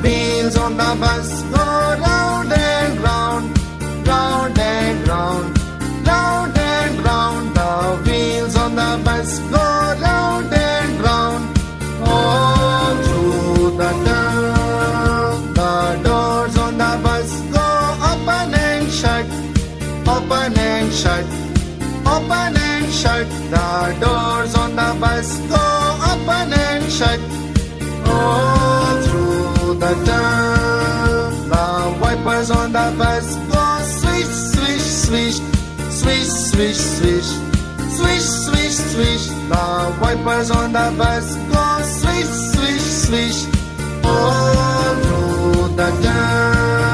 wheels on the bus go round and round, round and round, round and round. The wheels on the bus go round and round. All through the town, the doors on the bus go open and shut, open and shut, open and shut. The doors on the bus go open and shut. All through the town, the wipers on the bus go swish, swish, swish, swish, swish, swish, swish, swish, swish. The wipers on the bus go swish, swish, swish. All through the town.